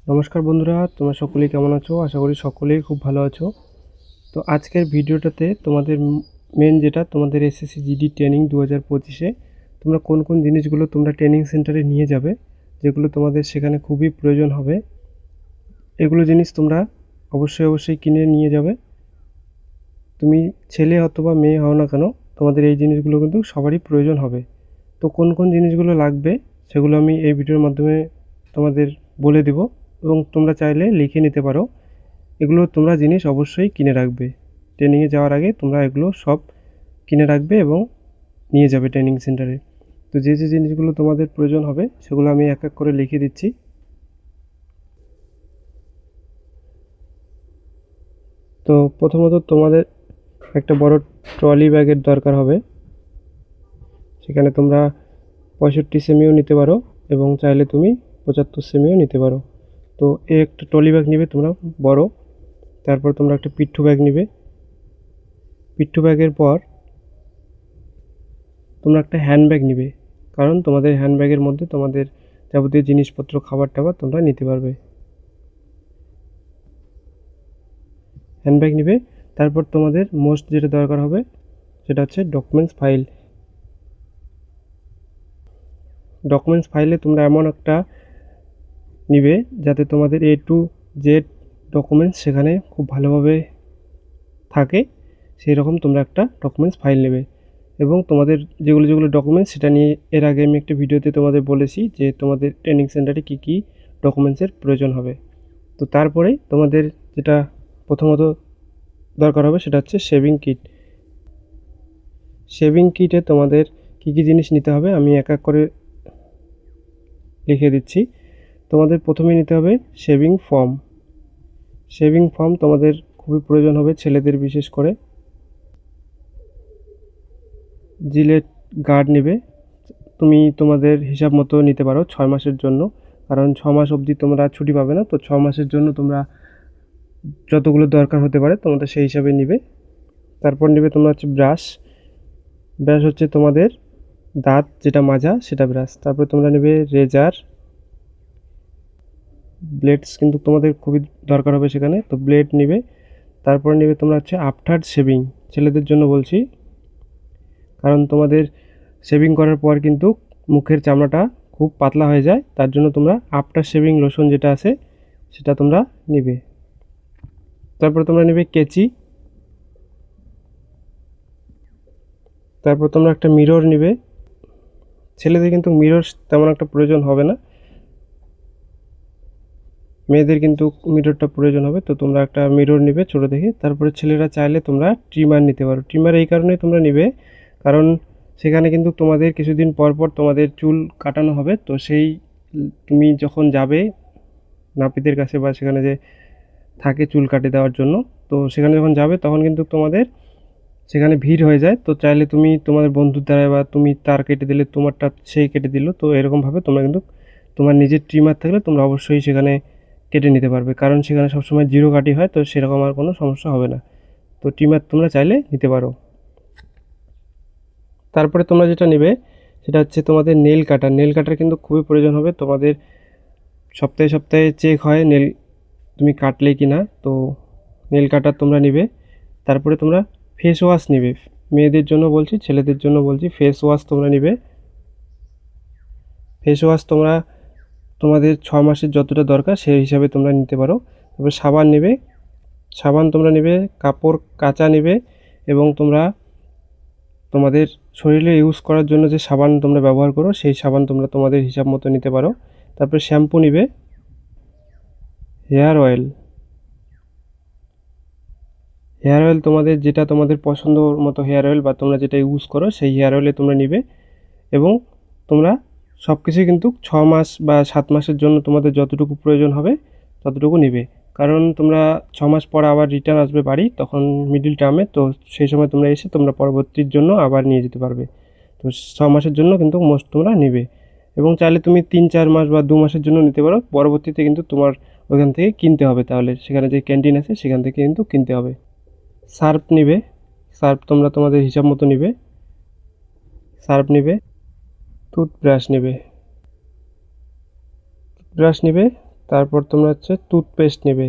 নমস্কার বন্ধুরা, তোমরা সকলেই কেমন আছো? আশা করি সকলেই খুব ভালো আছো। তো আজকের ভিডিওটাতে তোমাদের মেন যেটা তোমাদের এসএসসি জিডি ট্রেনিং 2025-এ তোমরা কোন কোন জিনিসগুলো তোমরা ট্রেনিং সেন্টারে নিয়ে যাবে, যেগুলো তোমাদের সেখানে খুবই প্রয়োজন হবে, এগুলো জিনিস তোমরা অবশ্যই কিনে নিয়ে যাবে। তুমি ছেলে অথবা মেয়ে হও না কেন, তোমাদের এই জিনিসগুলো কিন্তু সবারই প্রয়োজন হবে। তো কোন কোন জিনিসগুলো লাগবে সেগুলো আমি এই ভিডিওর মাধ্যমে তোমাদের বলে দেব, এবং তোমরা চাইলে লিখে নিতে পারো। এগুলো তোমরা জিনিস অবশ্যই কিনে রাখবে। ট্রেনিংয়ে যাওয়ার আগে তোমরা এগুলো সব কিনে রাখবে এবং নিয়ে যাবে ট্রেনিং সেন্টারে। তো যে যে জিনিসগুলো তোমাদের প্রয়োজন হবে সেগুলো আমি এক এক করে লিখে দিচ্ছি। তো প্রথমত তোমাদের একটা বড় ট্রলি ব্যাগের দরকার হবে। সেখানে তোমরা 65 সেমিও নিতে পারো এবং চাইলে তুমি 75 সেমিও নিতে পারো। তো এই একটা ট্রলি ব্যাগ নিবে তোমরা বড়। তারপর তোমরা একটা পিঠ্ঠু ব্যাগ নিবে। পিঠ্ঠু ব্যাগের পর তোমরা একটা হ্যান্ডব্যাগ নিবে, কারণ তোমাদের হ্যান্ডব্যাগের মধ্যে তোমাদের যাবতীয় জিনিসপত্র, খাবার টাবার তোমরা নিতে পারবে। হ্যান্ডব্যাগ নিবে। তারপর তোমাদের মোস্ট যেটা দরকার হবে সেটা হচ্ছে ডকুমেন্টস ফাইল। ডকুমেন্টস ফাইলে তোমরা এমন একটা নিবে যাতে তোমাদের A to Z ডকুমেন্টস সেখানে খুব ভালোভাবে থাকে, সেই রকম তোমরা একটা ডকুমেন্টস ফাইল নেবে। এবং তোমাদের যেগুলো ডকুমেন্টস সেটা নিয়ে এর আগে আমি একটা ভিডিওতে তোমাদের বলেছি যে তোমাদের ট্রেনিং সেন্টারে কী কী ডকুমেন্টসের প্রয়োজন হবে। তো তারপরে তোমাদের যেটা প্রথমত দরকার হবে সেটা হচ্ছে শেভিং কিট। শেভিং কিটে তোমাদের কী কী জিনিস নিতে হবে আমি এক এক করে লিখে দিচ্ছি। তোমাদের প্রথমে নিতে হবে শেভিং ফর্ম। শেভিং ফর্ম তোমাদের খুবই প্রয়োজন হবে, ছেলেদের বিশেষ করে। জিলেট গার্ড নেবে। তুমি তোমাদের হিসাব মতো নিতে পারো 6 মাসের জন্য, কারণ 6 মাস অবধি তোমরা ছুটি পাবে না। তো 6 মাসের জন্য তোমরা যতগুলো দরকার হতে পারে তোমাদের সেই হিসাবে নিবে। তারপর নেবে তোমরা হচ্ছে ব্রাশ। ব্রাশ হচ্ছে তোমাদের দাঁত যেটা মাজা সেটা ব্রাশ। তারপর তোমরা নেবে রেজার। ব্লেডস কিন্তু তোমাদের খুবই দরকার হবে সেখানে, তো ব্লেড নেবে। তারপর নেবে তোমরা হচ্ছে আফটার শেভিং, ছেলেদের জন্য বলছি, কারণ তোমাদের শেভিং করার পর কিন্তু মুখের চামড়াটা খুব পাতলা হয়ে যায়, তার জন্য তোমরা আফটার শেভিং লোশন যেটা আছে সেটা তোমরা নিবে। তারপর তোমরা নেবে কেচি। তারপর তোমরা একটা মিরর নিবে। ছেলেদের কিন্তু মিরর তেমন একটা প্রয়োজন হবে না, মেয়েদের কিন্তু মিররটা প্রয়োজন হবে। তো তোমরা একটা মিরর নিবে ছোটো দেখে। তারপরে ছেলেরা চাইলে তোমরা ট্রিমার নিতে পারো। ট্রিমার এই কারণে তোমরা নিবে, কারণ সেখানে কিন্তু তোমাদের কিছুদিন পর পর তোমাদের চুল কাটানো হবে। তো সেই তুমি যখন যাবে নাপিতের কাছে বা সেখানে যে থাকে চুল কাটে দেওয়ার জন্য, তো সেখানে যখন যাবে তখন কিন্তু তোমাদের সেখানে ভিড় হয়ে যায়। তো চাইলে তুমি তোমাদের বন্ধুর দ্বারা বা তুমি তার কেটে দিলে, তোমারটা সেই কেটে দিল, তো এরকমভাবে তোমরা কিন্তু তোমার নিজের ট্রিমার থাকলে তোমরা অবশ্যই সেখানে কেটে নিতে পারবে, কারণ সেখানে সবসময় জিরো কাটি হয়, তো সেরকম আর কোনো সমস্যা হবে না। তো ট্রিমার তোমরা চাইলে নিতে পারো। তারপরে তোমরা যেটা নেবে সেটা হচ্ছে তোমাদের নেল কাটার। নেল কাটার কিন্তু খুবই প্রয়োজন হবে তোমাদের। সপ্তাহে সপ্তাহে চেক হয় নেল তুমি কাটলে কি না, তো নেল কাটার তোমরা নিবে। তারপরে তোমরা ফেস ওয়াশ নিবে। মেয়েদের জন্য বলছি, ছেলেদের জন্য বলছি, ফেস ওয়াশ তোমরা নিবে। ফেস ওয়াশ তোমরা তোমাদের 6 মাসের যতটা দরকার সেই হিসাবে তোমরা নিতে পারো। তারপরে সাবান নেবে। সাবান তোমরা নেবে, কাপড় কাচা নেবে, এবং তোমরা তোমাদের শরীরে ইউজ করার জন্য যে সাবান তোমরা ব্যবহার করো সেই সাবান তোমরা তোমাদের হিসাব মতো নিতে পারো। তারপরে শ্যাম্পু নিবে। Hair oil. হেয়ার অয়েল তোমাদের যেটা তোমাদের পছন্দ মতো হেয়ার অয়েল বা তোমরা যেটা ইউজ করো সেই হেয়ার অয়েলে তোমরা নিবে। এবং তোমরা সব কিছুই কিন্তু 6 মাস বা 7 মাসের জন্য তোমাদের যতটুকু প্রয়োজন হবে ততটুকু নিবে, কারণ তোমরা 6 মাস পর আবার রিটার্ন আসবে বাড়ি, তখন মিডিল টার্মে, তো সেই সময় তোমরা এসে তোমরা পরবর্তীর জন্য আবার নিয়ে যেতে পারবে। তো 6 মাসের জন্য কিন্তু মোস্ট তোমরা নিবে, এবং চাইলে তুমি 3-4 মাস বা 2 মাসের জন্য নিতে পারো। পরবর্তীতে কিন্তু তোমার ওইখান থেকে কিনতে হবে, তাহলে সেখানে যে ক্যান্টিন আছে সেখান থেকে কিন্তু কিনতে হবে। সার্ফ নিবে। সার্ফ তোমরা তোমাদের হিসাব মতো নিবে। সার্ফ নিবে। টুথব্রাশ নিবে। টুথব্রাশ নিবে। তারপর তোমরা হচ্ছে টুথপেস্ট নেবে,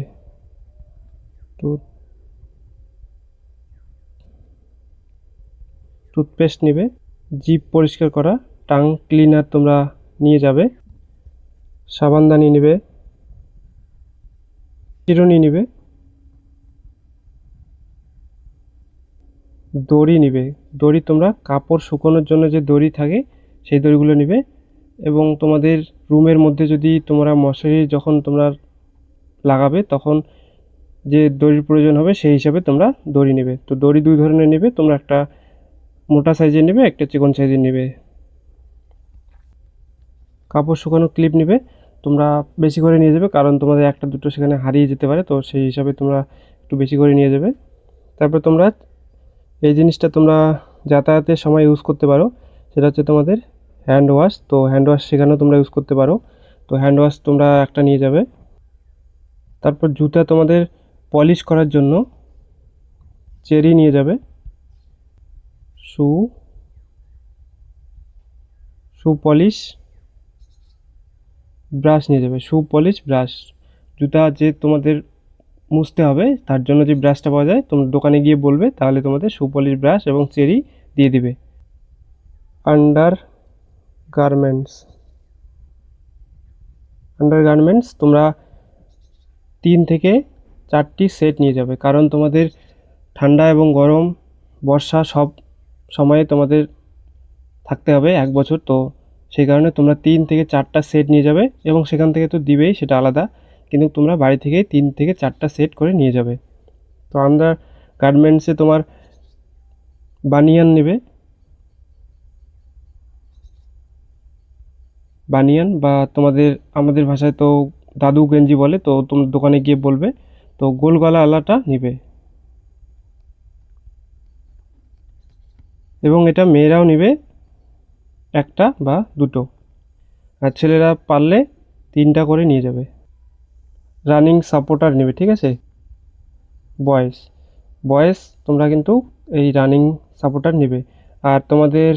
টুথপেস্ট নেবে, জিভ পরিষ্কার করা টাং ক্লিনার তোমরা নিয়ে যাবে, সাবানদানি নেবে, চিরুনি নেবে, দড়ি নিবে, দড়ি তোমরা কাপড় শুকানোর জন্য যে দড়ি থাকে সেই দড়িগুলো নিবে। এবং তোমাদের রুমের মধ্যে যদি তোমরা মশারি যখন তোমরা লাগাবে তখন যে দড়ির প্রয়োজন হবে সেই হিসাবে তোমরা দড়ি নেবে। তো দড়ি দুই ধরনের নেবে, তোমরা একটা মোটা সাইজের নেবে, একটা চিকন সাইজের নেবে। কাপড় শুকানোর ক্লিপ নেবে, তোমরা বেশি করে নিয়ে যাবে, কারণ তোমাদের একটা দুটো সেখানে হারিয়ে যেতে পারে, তো সেই হিসাবে তোমরা একটু বেশি করে নিয়ে যাবে। তারপর তোমরা এই জিনিসটা তোমরা যাতায়াতের সময় ইউজ করতে পারো, সেটা হচ্ছে তোমাদের হ্যান্ড ওয়াশ। তো হ্যান্ড ওয়াশ সেখানেও তোমরা ইউজ করতে পারো, তো হ্যান্ড ওয়াশ তোমরা একটা নিয়ে যাবে। তারপর জুতা তোমাদের পলিশ করার জন্য চেরি নিয়ে যাবে, শু পলিশ ব্রাশ নিয়ে যাবে, শু পলিশ ব্রাশ। জুতা যে তোমাদের মুছতে হবে তার জন্য যে ব্রাশটা পাওয়া যায় তোমরা দোকানে গিয়ে বলবে, তাহলে তোমাদের শু পলিশ ব্রাশ এবং চেরি দিয়ে দিবে। আন্ডার গার্মেন্টস তোমরা 3 থেকে 4টি সেট নিয়ে যাবে, কারণ তোমাদের ঠান্ডা এবং গরম বর্ষা সব সময়ে তোমাদের থাকতে হবে 1 বছর, তো সেই কারণে তোমরা 3 থেকে 4টা সেট নিয়ে যাবে। এবং সেখান থেকে তো দিবেই, সেটা আলাদা, কিন্তু তোমরা বাড়ি থেকেই 3 থেকে 4টা সেট করে নিয়ে যাবে। তো আন্ডার গার্মেন্টসে তোমার বানিয়ান নেবে, বানিয়ান বা তোমাদের আমাদের ভাষায় তো দাদু গেঞ্জি বলে, তো তোমরা দোকানে গিয়ে বলবে, তো গোল গলা আলাটা নেবে। এবং এটা মেয়েরাও নেবে, একটা বা দুটো, আর ছেলেরা পারলে 3টা করে নিয়ে যাবে। রানিং সাপোর্টার নেবে, ঠিক আছে। বয়েস তোমরা কিন্তু এই রানিং সাপোর্টার নেবে। আর তোমাদের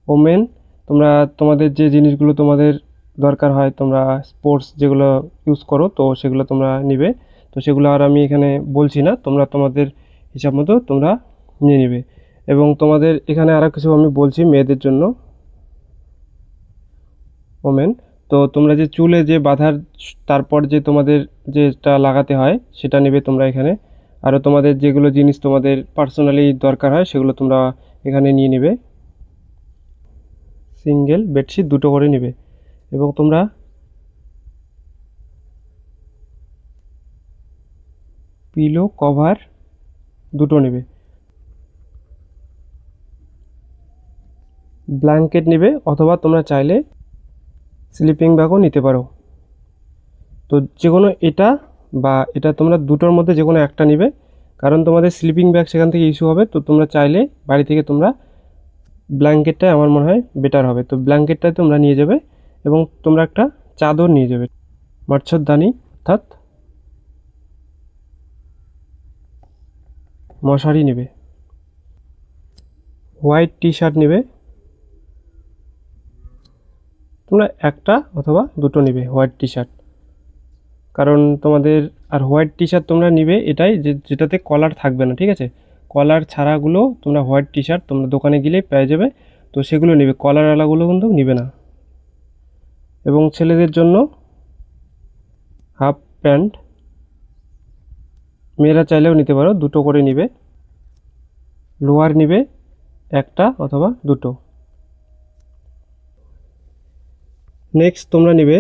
ওমেন তোমরা তোমাদের যে জিনিসগুলো তোমাদের দরকার হয়, তোমরা স্পোর্টস যেগুলো ইউজ করো, তো সেগুলো তোমরা নিবে। তো সেগুলো আর আমি এখানে বলছি না, তোমরা তোমাদের হিসাব মতো তোমরা নিয়ে নিবে। এবং তোমাদের এখানে আরও কিছু আমি বলছি মেয়েদের জন্য, ওমেন। তো তোমরা যে চুলে যে বাঁধার তারপর যে তোমাদের যেটা লাগাতে হয় সেটা নেবে তোমরা এখানে। আরও তোমাদের যেগুলো জিনিস তোমাদের পার্সোনালি দরকার হয় সেগুলো তোমরা এখানে নিয়ে নেবে। সিঙ্গেল বেডশিট 2টো করে নেবে। এবং তোমরা পিলো কভার 2টো নেবে। ব্ল্যাঙ্কেট নেবে, অথবা তোমরা চাইলে স্লিপিং ব্যাগও নিতে পারো। তো যে কোনো এটা বা এটা তোমরা দুটোর মধ্যে যে কোনো একটা নেবে, কারণ তোমাদের স্লিপিং ব্যাগ সেখান থেকে ইস্যু হবে। তো তোমরা চাইলে বাড়ি থেকে তোমরা ব্ল্যাঙ্কেটটাই আমার মনে হয় বেটার হবে, তো ব্ল্যাঙ্কেটটাই তোমরা নিয়ে যাবে। এবং তোমরা একটা চাদর নিয়ে যাবে, মচ্ছরদানি অর্থাৎ মশারি নেবে। হোয়াইট টি শার্ট নেবে, তোমরা একটা অথবা দুটো নেবে হোয়াইট টি শার্ট, কারণ তোমাদের আর হোয়াইট টি শার্ট তোমরা নিবে এটাই যেটাতে কলার থাকবে না, ঠিক আছে। কলার ছাড়াগুলো তোমরা হোয়াইট টি শার্ট তোমরা দোকানে গেলেই পেয়ে যাবে, তো সেগুলো নেবে, কলারওয়ালাগুলো কিন্তু নেবে না। এবং ছেলেদের জন্য হাফ প্যান্ট, মেয়েরা চাইলেও নিতে পারো, 2টো করে নিবে। লোয়ার নিবে একটা অথবা দুটো। নেক্সট তোমরা নেবে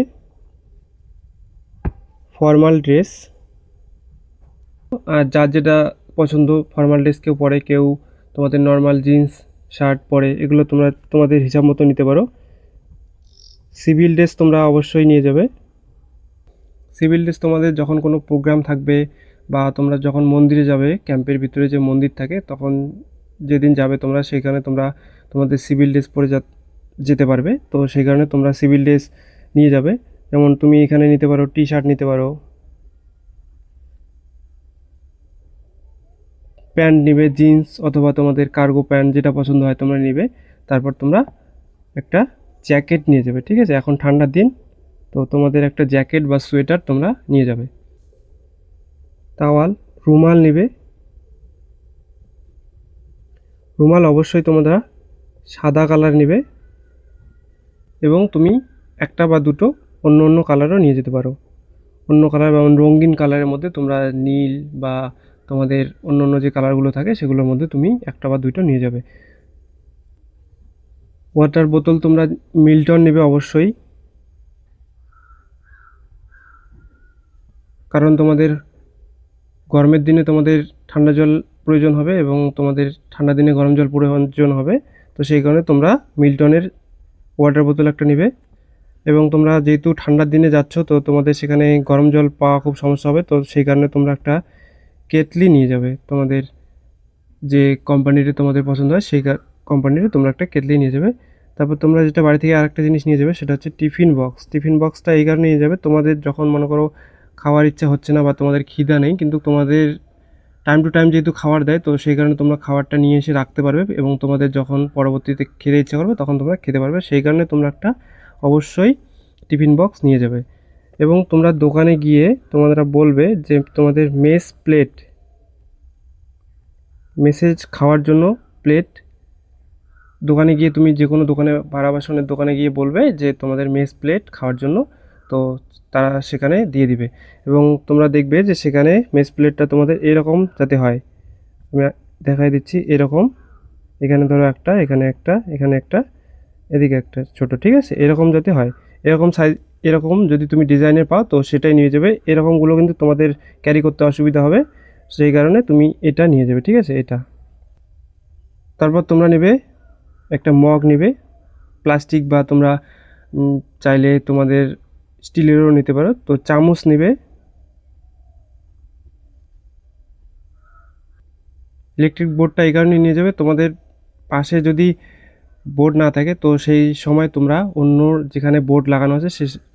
ফর্মাল ড্রেস, আর যার যেটা পছন্দ, ফর্মাল ড্রেস কেউ পরে, কেউ তোমাদের নর্মাল জিন্স শার্ট পরে, এগুলো তোমরা তোমাদের হিসাব মতো নিতে পারো। সিভিল ড্রেস তোমরা অবশ্যই নিয়ে যাবে। সিভিল ড্রেস তোমাদের যখন কোনো প্রোগ্রাম থাকবে বা তোমরা যখন মন্দিরে যাবে, ক্যাম্পের ভিতরে যে মন্দির থাকে, তখন যেদিন যাবে তোমরা সেখানে তোমরা তোমাদের সিভিল ড্রেস পরে যেতে পারবে, তো সেই কারণে তোমরা সিভিল ড্রেস নিয়ে যাবে। যেমন তুমি এখানে নিতে পারো টি শার্ট নিতে পারো, প্যান্ট নিবে জিন্স অথবা তোমাদের কার্গো প্যান্ট যেটা পছন্দ হয় তোমরা নিবে। তারপর তোমরা একটা জ্যাকেট নিয়ে যাবে, ঠিক আছে? এখন ঠান্ডার দিন, তো তোমাদের একটা জ্যাকেট বা সোয়েটার তোমরা নিয়ে যাবে। তাওয়াল, রুমাল নেবে। রুমাল অবশ্যই তোমরা সাদা কালার নেবে, এবং তুমি একটা বা দুটো অন্য অন্য কালারও নিয়ে যেতে পারো। অন্য কালার বা রঙিন কালারের মধ্যে তোমরা নীল বা তোমাদের অন্য অন্য যে কালারগুলো থাকে সেগুলোর মধ্যে তুমি একটা বা দুটো নিয়ে যাবে। ওয়াটার বোতল তোমরা মিল্টন নেবে অবশ্যই, কারণ তোমাদের গরমের দিনে তোমাদের ঠান্ডা জল প্রয়োজন হবে এবং তোমাদের ঠান্ডা দিনে গরম জল প্রয়োজন হবে। তো সেই কারণে তোমরা মিল্টনের ওয়াটার বোতল একটা নেবে। এবং তোমরা যেহেতু ঠান্ডার দিনে যাচ্ছ, তো তোমাদের সেখানে গরম জল পাওয়া খুব সমস্যা হবে, তো সেই কারণে তোমরা একটা কেটলি নিয়ে যাবে। তোমাদের যে কোম্পানিটা তোমাদের পছন্দ হয় সেই কোম্পানির তোমরা একটা কেটলি নিয়ে যাবে। তারপর তোমরা যেটা বাড়ি থেকে আরেকটা জিনিস নিয়ে যাবে সেটা হচ্ছে টিফিন বক্স। টিফিন বক্সটা এই কারণে নিয়ে যাবে, তোমাদের যখন মনে করো খাওয়ার ইচ্ছা হচ্ছে না বা তোমাদের খিদা নেই, কিন্তু তোমাদের টাইম টু টাইম যেহেতু খাবার দেয়, তো সেই কারণে তোমরা খাবারটা নিয়ে এসে রাখতে পারবে এবং তোমাদের যখন পরবর্তীতে খেতে ইচ্ছা করবে তখন তোমরা খেতে পারবে। সেই কারণে তোমরা একটা অবশ্যই টিফিন বক্স নিয়ে যাবে। এবং তোমরা দোকানে গিয়ে তোমরা বলবে যে তোমাদের মেসেজ খাওয়ার জন্য প্লেট, দোকানে গিয়ে তুমি যে কোনো দোকানে ভাড়া বাসনের দোকানে গিয়ে বলবে যে তোমাদের মেস প্লেট খাওয়ার জন্য, তো তারা সেখানে দিয়ে দিবে। এবং তোমরা দেখবে যে সেখানে মেস প্লেটটা তোমাদের এরকম যাতে হয়, আমি দেখাই দিচ্ছি। এরকম এখানে ধরো একটা, এখানে একটা, এখানে একটা, এদিকে একটা ছোট, ঠিক আছে? এরকম যাতে হয়, এরকম সাইজ, এরকম যদি তুমি ডিজাইনের পাও তো সেটাই নিয়ে যাবে। এরকমগুলো কিন্তু তোমাদের ক্যারি করতে অসুবিধা হবে, সেই কারণে তুমি এটা নিয়ে যাবে, ঠিক আছে? এটা। তারপর তোমরা নেবে একটা মগ নেবে, প্লাস্টিক বা তোমরা চাইলে তোমাদের স্টিলেরও নিতে পারো। তো চামচ নেবে। ইলেকট্রিক বোর্ডটা এই কারণে নিয়ে যাবে, তোমাদের পাশে যদি বোর্ড না থাকে তো সেই সময় তোমরা অন্য যেখানে বোর্ড লাগানো আছে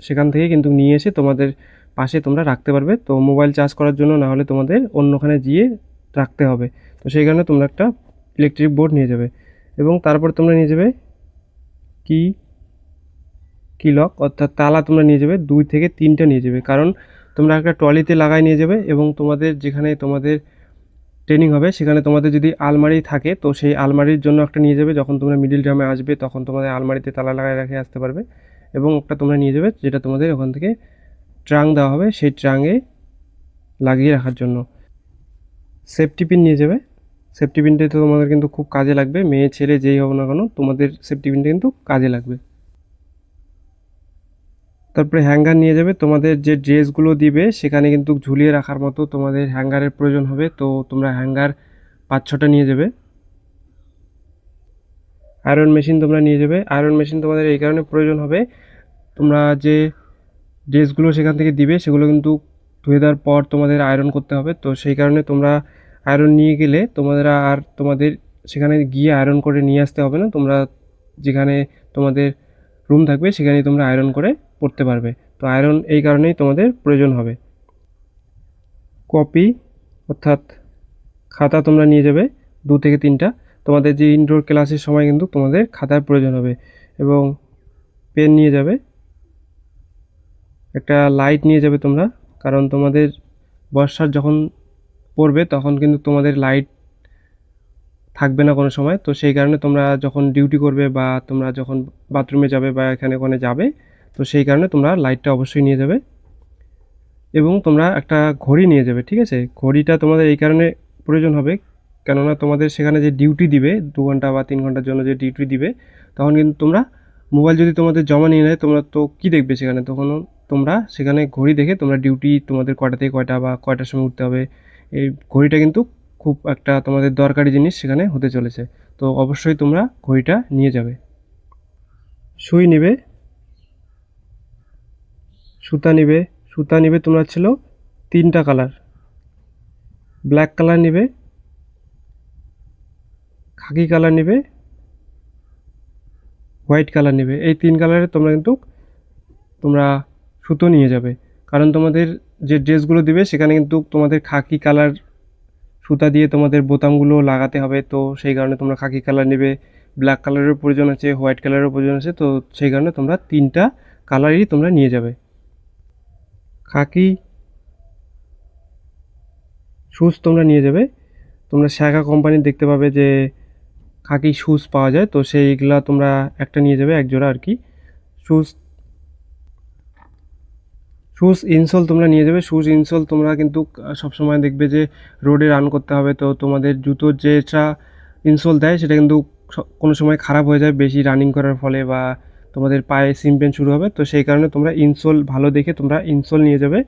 সেখান থেকে কিন্তু নিয়ে এসে তোমাদের পাশে তোমরা রাখতে পারবে। তো মোবাইল চার্জ করার জন্য না হলে তোমাদের অন্যখানে গিয়ে রাখতে হবে, তো সেই কারণে তোমরা একটা ইলেকট্রিক বোর্ড নিয়ে যাবে। এবং তারপর তোমরা নিয়ে যাবে কি লক, অর্থাৎ তালা তোমরা নিয়ে যাবে 2 থেকে 3টা নিয়ে যাবে, কারণ তোমরা একটা ট্রলিতে লাগাই নিয়ে যাবে। এবং তোমাদের যেখানে তোমাদের ট্রেনিং হবে সেখানে তোমাদের যদি আলমারি থাকে তো সেই আলমারির জন্য একটা নিয়ে যাবে, যখন তোমরা মিডিল টার্মে আসবে তখন তোমাদের আলমারিতে তালা লাগাই রেখে আসতে পারবে। এবং একটা তোমরা নিয়ে যাবে যেটা তোমাদের ওখান থেকে ট্রাঙ্ক দেওয়া হবে, সেই ট্রাঙ্কে লাগিয়ে রাখার জন্য। সেফটি পিন নিয়ে যাবে। সেফটি পিনটা তো তোমাদের কিন্তু খুব কাজে লাগবে, মেয়ে ছেলে যেই হোক না কেন তোমাদের সেফটি পিনটা কিন্তু কাজে লাগবে। তারপরে হ্যাঙ্গার নিয়ে যাবে, তোমাদের যে ড্রেসগুলো দিবে সেখানে কিন্তু ঝুলিয়ে রাখার মতো তোমাদের হ্যাঙ্গারের প্রয়োজন হবে, তো তোমরা হ্যাঙ্গার 5-6টা নিয়ে যাবে। আয়রন মেশিন তোমরা নিয়ে যাবে। আয়রন মেশিন তোমাদের এই কারণে প্রয়োজন হবে, তোমরা যে ড্রেসগুলো সেখান থেকে দিবে সেগুলো কিন্তু ধুয়ে দেওয়ার পর তোমাদের আয়রন করতে হবে, তো সেই কারণে তোমরা আয়রন নিয়ে গেলে তোমাদের সেখানে গিয়ে আয়রন করে নিয়ে আসতে হবে না, তোমরা যেখানে তোমাদের রুম থাকবে সেখানেই তোমরা আয়রন করে পরতে পারবে। তো আয়রন এই কারণেই তোমাদের প্রয়োজন হবে। কপি অর্থাৎ খাতা তোমরা নিয়ে যাবে 2 থেকে 3টা, তোমাদের যে ইনডোর ক্লাসের সময় কিন্তু তোমাদের খাতার প্রয়োজন হবে। এবং পেন নিয়ে যাবে। একটা লাইট নিয়ে যাবে তোমরা, কারণ তোমাদের বর্ষার যখন পড়বে তখন কিন্তু তোমাদের লাইট থাকবে না কোনো সময়, তো সেই কারণে তোমরা যখন ডিউটি করবে বা তোমরা যখন বাথরুমে যাবে বা এখানে ওখানে যাবে, তো সেই কারণে তোমরা লাইটটা অবশ্যই নিয়ে যাবে। এবং তোমরা একটা ঘড়ি নিয়ে যাবে, ঠিক আছে? ঘড়িটা তোমাদের এই কারণে প্রয়োজন হবে, কেননা তোমাদের সেখানে যে ডিউটি দিবে 2 ঘন্টা বা 3 ঘন্টার জন্য যে ডিউটি দিবে, তখন কিন্তু তোমরা মোবাইল যদি তোমাদের জমা নিয়ে নেয় তোমরা তো কী দেখবে সেখানে, তখন তোমরা সেখানে ঘড়ি দেখে তোমরা ডিউটি তোমাদের কয়টা থেকে কয়টা বা কয়টার সময় উঠতে হবে, এই ঘড়িটা কিন্তু খুব একটা তোমাদের দরকারি জিনিস সেখানে হতে চলেছে। তো অবশ্যই তোমরা ঘড়িটা নিয়ে যাবে। সুই নেবে, সুতা নেবে। সুতা নেবে তোমরা ছিল 3টা কালার, ব্ল্যাক কালার নেবে, খাকি কালার নেবে, হোয়াইট কালার নেবে। এই 3 কালারে তোমরা সুতো নিয়ে যাবে, কারণ তোমাদের যে ড্রেসগুলো দিবে সেখানে কিন্তু তোমাদের খাকি কালার সুতা দিয়ে তোমাদের বোতামগুলো লাগাতে হবে, তো সেই কারণে তোমরা খাকি কালার নেবে। ব্ল্যাক কালারের প্রয়োজন আছে, হোয়াইট কালারের প্রয়োজন আছে। তো সেই কারণে তোমরা 3টা কালারই তোমরা নিয়ে যাবে। খাকি শ্যুজ তোমরা নিয়ে যাবে। তোমরা শ্যাগা কোম্পানির দেখতে পাবে যে খাকি শ্যুজ পাওয়া যায়, তো সেইগুলা তোমরা একটা নিয়ে যাবে, এক জোড়া আর কি। শ্যুজ ইনসোল তোমরা নিয়ে যাবে। শ্যুজ ইনসোল তোমরা কিন্তু সবসময় দেখবে যে রোডে রান করতে হবে, তো তোমাদের জুতোর যেটা ইনসোল দেয় সেটা কিন্তু কোনো সময় খারাপ হয়ে যায় বেশি রানিং করার ফলে, বা তোমাদের পায়ে সিম পেন শুরু হবে। তো সেই কারণে তোমরা ইনসোল ভালো দেখে তোমরা ইনসোল নিয়ে যাবে।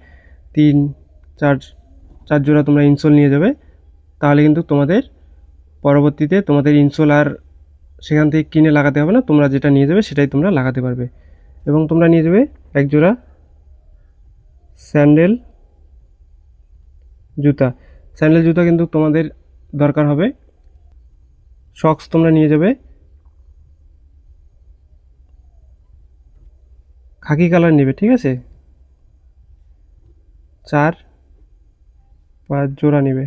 3-4 জোড়া তোমরা ইনসোল নিয়ে যাবে। তাহলে কিন্তু তোমাদের পরবর্তীতে তোমাদের ইনসোল আর সেখান থেকে কিনে লাগাতে হবে না, তোমরা যেটা নিয়ে যাবে সেটাই তোমরা লাগাতে পারবে। এবং তোমরা নিয়ে যাবে এক জোড়া স্যান্ডেল জুতা। স্যান্ডেল জুতা কিন্তু তোমাদের দরকার হবে। সক্স তোমরা নিয়ে যাবে খাকি কালার নেবে, ঠিক আছে। 4-5 জোড়া নেবে,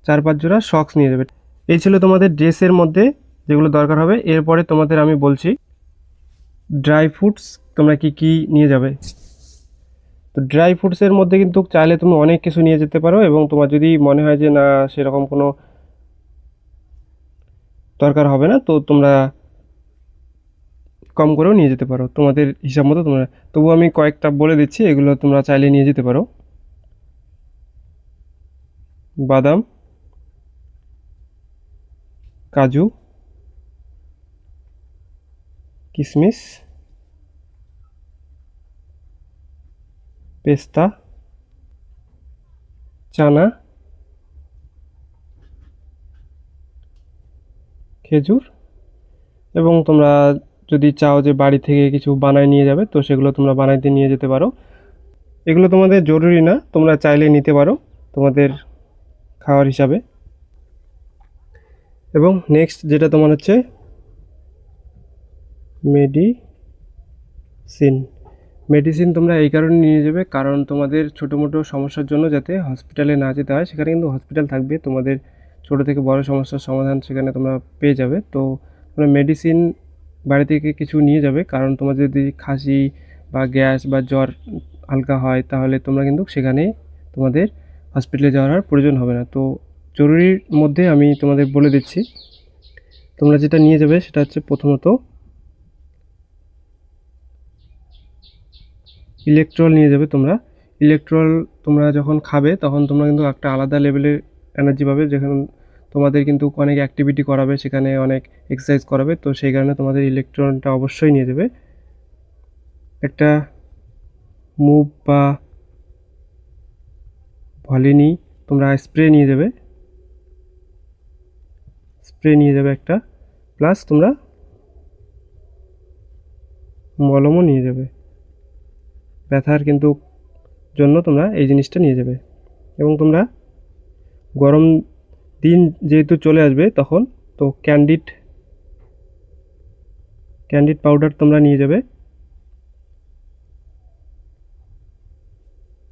4-5 জোড়া সক্স নিয়ে যাবে। এই ছিল তোমাদের ড্রেসের মধ্যে যেগুলো দরকার হবে। এরপরে তোমাদের আমি বলছি ড্রাই ফ্রুটস তোমরা কি কি নিয়ে যাবে। তো ড্রাই ফ্রুটসের মধ্যে কিন্তু চাইলে তুমি অনেক কিছু নিয়ে যেতে পারো, এবং তোমার যদি মনে হয় যে না সেরকম কোনো দরকার হবে না, তো তোমরা কম করেও নিয়ে যেতে পারো তোমাদের হিসাব মতো। তোমরা তবু আমি কয়েকটা বলে দিচ্ছি, এগুলো তোমরা চাইলে নিয়ে যেতে পারো। বাদাম, কাজু, কিশমিশ, পেস্তা, চানা, খেজুর, এবং তোমরা যদি চাও যে বাড়ি থেকে কিছু বানায় নিয়ে যাবে, তো সেগুলো তোমরা বানাইতে নিয়ে যেতে পারো। এগুলো তোমাদের জরুরি না, তোমরা চাইলে নিতে পারো তোমাদের খাওয়ার হিসাবে। এবং নেক্সট যেটা তোমার হচ্ছে মেডিসিন। মেডিসিন তোমরা এই কারণে নিয়ে যাবে কারণ তোমাদের ছোটো মোটো সমস্যার জন্য যাতে হসপিটালে না যেতে হয়, সেখানে কিন্তু হসপিটাল থাকবে। তোমাদের ছোটো থেকে বড় সমস্যার সমাধান সেখানে তোমরা পেয়ে যাবে। তো তোমরা মেডিসিন বাড়ি থেকে কিছু নিয়ে যাবে, কারণ তোমার যদি খাসি বা গ্যাস বা জ্বর হালকা হয় তাহলে তোমরা কিন্তু সেখানে তোমাদের হসপিটালে যাওয়ার আর প্রয়োজন হবে না। তো জরুরির মধ্যে আমি তোমাদের বলে দিচ্ছি, তোমরা যেটা নিয়ে যাবে সেটা হচ্ছে প্রথমত ইলেকট্রল নিয়ে যাবে। ইলেকট্রল তোমরা যখন খাবে তখন তোমরা কিন্তু একটা আলাদা লেভেলের এনার্জি পাবে, যেখানে তোমাদের কিন্তু অনেক অ্যাক্টিভিটি করাবে, সেখানে অনেক এক্সারসাইজ করাবে। তো সেই কারণে তোমাদের ইলেকট্রলটা অবশ্যই নিয়ে যাবে। একটা মুভ বা ভলিনি তোমরা স্প্রে নিয়ে যাবে, একটা, প্লাস তোমরা মলমও নিয়ে যাবে। ব্যথার কিন্তু জন্য তোমরা এই জিনিসটা নিয়ে যাবে। এবং তোমরা গরম দিন যেহেতু চলে আসবে তখন, তো ক্যান্ডিড পাউডার তোমরা নিয়ে যাবে।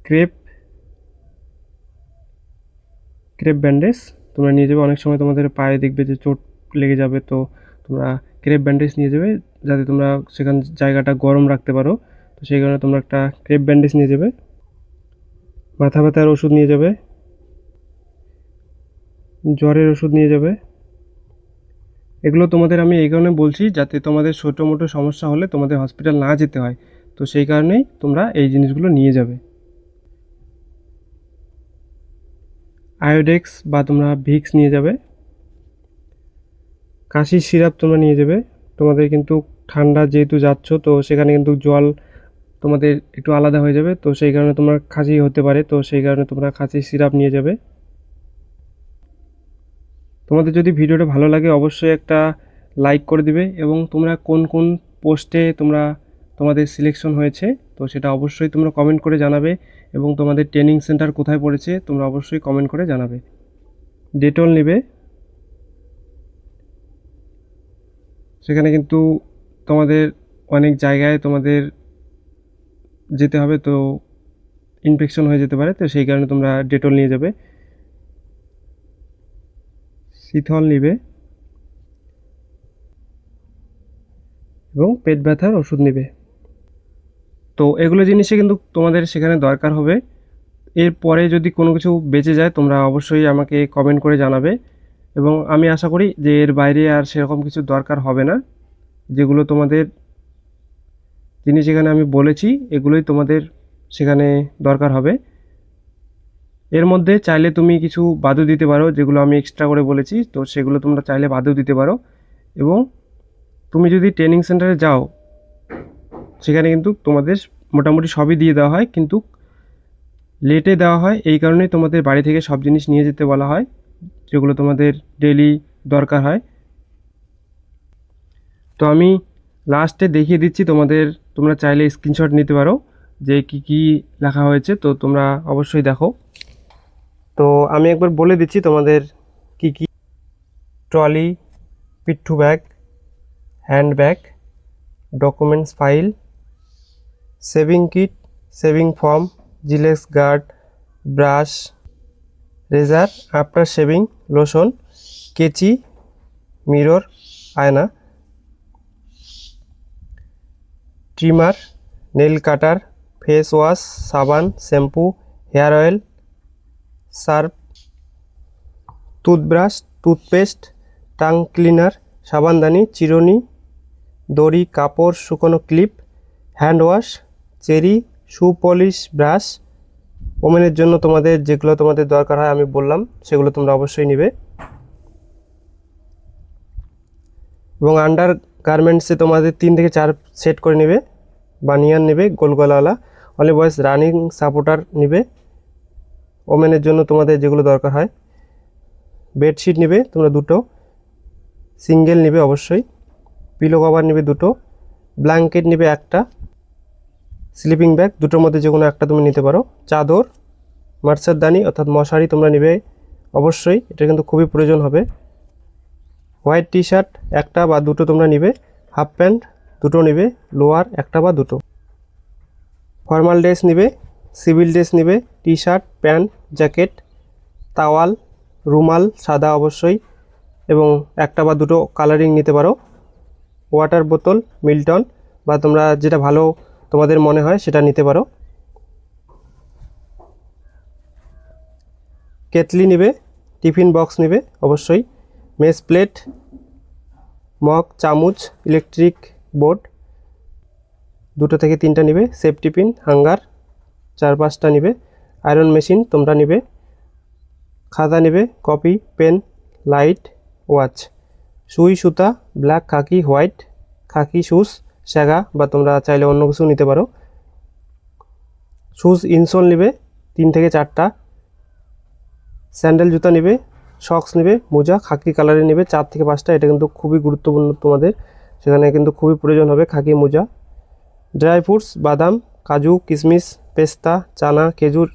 ক্রেপ ব্যান্ডেজ তোমরা নিয়ে যাবে। অনেক সময় তোমাদের পায়ে দেখবে যে চোট লেগে যাবে, তো তোমরা ক্রেপ ব্যান্ডেজ নিয়ে যাবে যাতে তোমরা সেখান জায়গাটা গরম রাখতে পারো। তো সেই কারণে তোমরা একটা ক্রেপ ব্যান্ডেজ নিয়ে যাবে। মাথা ব্যথার ওষুধ নিয়ে যাবে, জ্বরের ওষুধ নিয়ে যাবে। এগুলো তোমাদের আমি এই কারণে বলছি যাতে তোমাদের ছোটো মোটো সমস্যা হলে তোমাদের হসপিটাল না যেতে হয়, তো সেই কারণেই তোমরা এই জিনিসগুলো নিয়ে যাবে। আয়োডেক্স বা তোমরা ভিক্স নিয়ে যাবে। কাশির সিরাপ তোমরা নিয়ে যাবে। তোমাদের কিন্তু ঠান্ডা যেহেতু যাচ্ছ, তো সেখানে কিন্তু জল তোমাদের একটু আলাদা হয়ে যাবে, তো সেই কারণে তোমার কাশি হতে পারে, তো সেই কারণে তোমরা কাশির সিরাপ নিয়ে যাবে। তোমাদের যদি ভিডিওটা ভালো লাগে অবশ্যই একটা লাইক করে দিবে, এবং তোমরা কোন কোন পোস্টে তোমাদের সিলেকশন হয়েছে তো সেটা অবশ্যই তোমরা কমেন্ট করে জানাবে, এবং তোমাদের ট্রেনিং সেন্টার কোথায় পড়েছে তোমরা অবশ্যই কমেন্ট করে জানাবে। ডেটল নেবে, সেখানে কিন্তু তোমাদের অনেক জায়গায় তোমাদের যেতে হবে, তো ইনফেকশন হয়ে যেতে পারে, তো সেই কারণে তোমরা ডেটল নিয়ে যাবে। সিথল নিবে, এবং পেট ব্যথার ওষুধ নেবে। তো এগুলো জিনিসই কিন্তু তোমাদের সেখানে দরকার হবে। এরপরে যদি কোনো কিছু বেঁচে যায় তোমরা অবশ্যই আমাকে কমেন্ট করে জানাবে, এবং আমি আশা করি যে এর বাইরে আর সেরকম কিছু দরকার হবে না। যেগুলো তোমাদের জিনিস এখানে আমি বলেছি এগুলোই তোমাদের সেখানে দরকার হবে। এর মধ্যে চাইলে তুমি কিছু বাদও দিতে পারো, যেগুলো আমি এক্সট্রা করে বলেছি, তো সেগুলো তোমরা চাইলে বাদও দিতে পারো। এবং তুমি যদি ট্রেনিং সেন্টারে যাও সেখানে কিন্তু তোমাদের মোটামুটি সবই দিয়ে দেওয়া হয়, কিন্তু লেটে দেওয়া হয়। এই কারণেই তোমাদের বাড়ি থেকে সব জিনিস নিয়ে যেতে বলা হয় যেগুলো তোমাদের ডেলি দরকার হয়। তো আমি লাস্টে দেখিয়ে দিচ্ছি তোমাদের, তোমরা চাইলে স্ক্রিনশট নিতে পারো যে কি কি লেখা হয়েছে, তো তোমরা অবশ্যই দেখো। তো আমি একবার বলে দিচ্ছি তোমাদের কি কি: ট্রলি, পিট্ঠু bag, hand bag, documents file, shaving kit, shaving foam, জিলেক্স guard, brush, razor, after shaving lotion, কেচি, মিরর, আয়না, trimmer, nail cutter, face wash, সাবান, shampoo, hair oil, Surf, toothbrush, toothpaste, tongue cleaner, সাবানদানি, চিরুনি, দড়ি, কাপড় শুকনো clip, hand wash, Cherry, shoe polish, brush. ওমেনের জন্য তোমাদের যেগুলো তোমাদের দরকার হয় আমি বললাম সেগুলো তোমরা অবশ্যই নেবে। এবং আন্ডার গার্মেন্টসে তোমাদের 3 থেকে 4 সেট করে নেবে। বানিয়ান নেবে গোল গলাওয়ালা, অনলি বয়েজ রানিং সাপোর্টার নেবে ওমেনের জন্য তোমাদের যেগুলো দরকার হয়। বেডশিট নেবে তোমরা 2টো, সিঙ্গেল নেবে অবশ্যই। পিলো কভার নেবে 2টো, ব্ল্যাঙ্কেট নেবে 1টা, স্লিপিং ব্যাগ 2টোর মধ্যে যে কোনো একটা তুমি নিতে পারো। চাদর, মশারদানি অর্থাৎ মশারি তোমরা নেবে অবশ্যই, এটা কিন্তু খুবই প্রয়োজন হবে। হোয়াইট টি শার্ট 1টা বা 2টো তোমরা নেবে, হাফ প্যান্ট 2টো নেবে, লোয়ার 1টা বা 2টো, ফর্মাল ড্রেস নেবে, সিভিল ড্রেস নেবে, T shirt, pant, jacket, towel, রুমাল সাদা অবশ্যই, এবং 1টা বা 2টো কালারিং নিতে পারো। ওয়াটার বোতল মিল্টন বা তোমরা যেটা ভালো তোমাদের মনে হয় সেটা নিতে পারো। কেটলি নেবে, টিফিন বক্স নেবে অবশ্যই, মেস প্লেট, মগ, চামচ, ইলেকট্রিক বোর্ড 2টো থেকে 3টা নেবে, সেফটি পিন, হ্যাঙ্গার 4-5টা নেবে, আয়রন মেশিন তোমরা নেবে, খাতা নেবে, কপি, পেন, লাইট, ওয়াচ, সুই সুতা, ব্ল্যাক, খাকি, হোয়াইট, খাকি শুজ, স্যাগা বা তোমরা চাইলে অন্য কিছু নিতে পারো। শুজ ইনসোল নেবে 3 থেকে 4টা, স্যান্ডেল জুতা নেবে, সক্স নেবে, মোজা খাকি কালারের নেবে 4 থেকে 5টা। এটা কিন্তু খুবই গুরুত্বপূর্ণ তোমাদের, সেখানে কিন্তু খুবই প্রয়োজন হবে খাকি মোজা। ড্রাই ফ্রুটস, বাদাম, কাজু, কিশমিশ, পেস্তা, চানা, খেজুর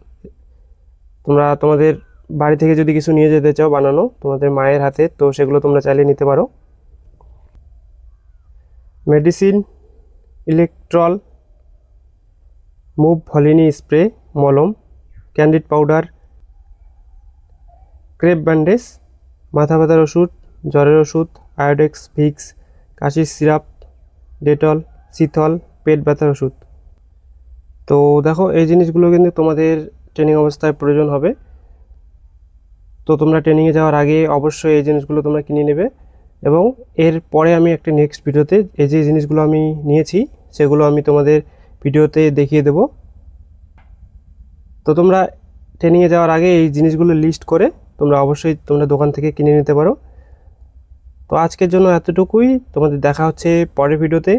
তোমরা তোমাদের বাড়ি থেকে যদি কিছু নিয়ে যেতে চাও বানানো তোমাদের মায়ের হাতে, তো সেগুলো তোমরা চাইলে নিতে পারো। Medicine, electoral, move Volini spray, মলম, ক্যান্ডিড পাউডার, ক্রেপ ব্যান্ডেজ, মাথা ব্যথার ওষুধ, জ্বরের ওষুধ, আয়োডেক্স, ভিক্স, কাশির সিরাপ, ডেটল, শীতল, পেট ব্যথার ওষুধ। তো দেখো এই জিনিসগুলো কিন্তু তোমাদের ট্রেনিং অবস্থায় প্রয়োজন হবে। তো তোমরা ট্রেনিংয়ে যাওয়ার আগে অবশ্যই এই জিনিসগুলো তোমরা কিনে নেবে, এবং এর পরে আমি একটা নেক্সট ভিডিওতে এই যে জিনিসগুলো আমি নিয়েছি সেগুলো আমি তোমাদের ভিডিওতে দেখিয়ে দেব। তো তোমরা ট্রেনিংয়ে যাওয়ার আগে এই জিনিসগুলো লিস্ট করে তোমরা অবশ্যই তোমরা দোকান থেকে কিনে নিতে পারো। তো আজকের জন্য এতটুকুই, তোমাদের দেখা হচ্ছে পরের ভিডিওতে।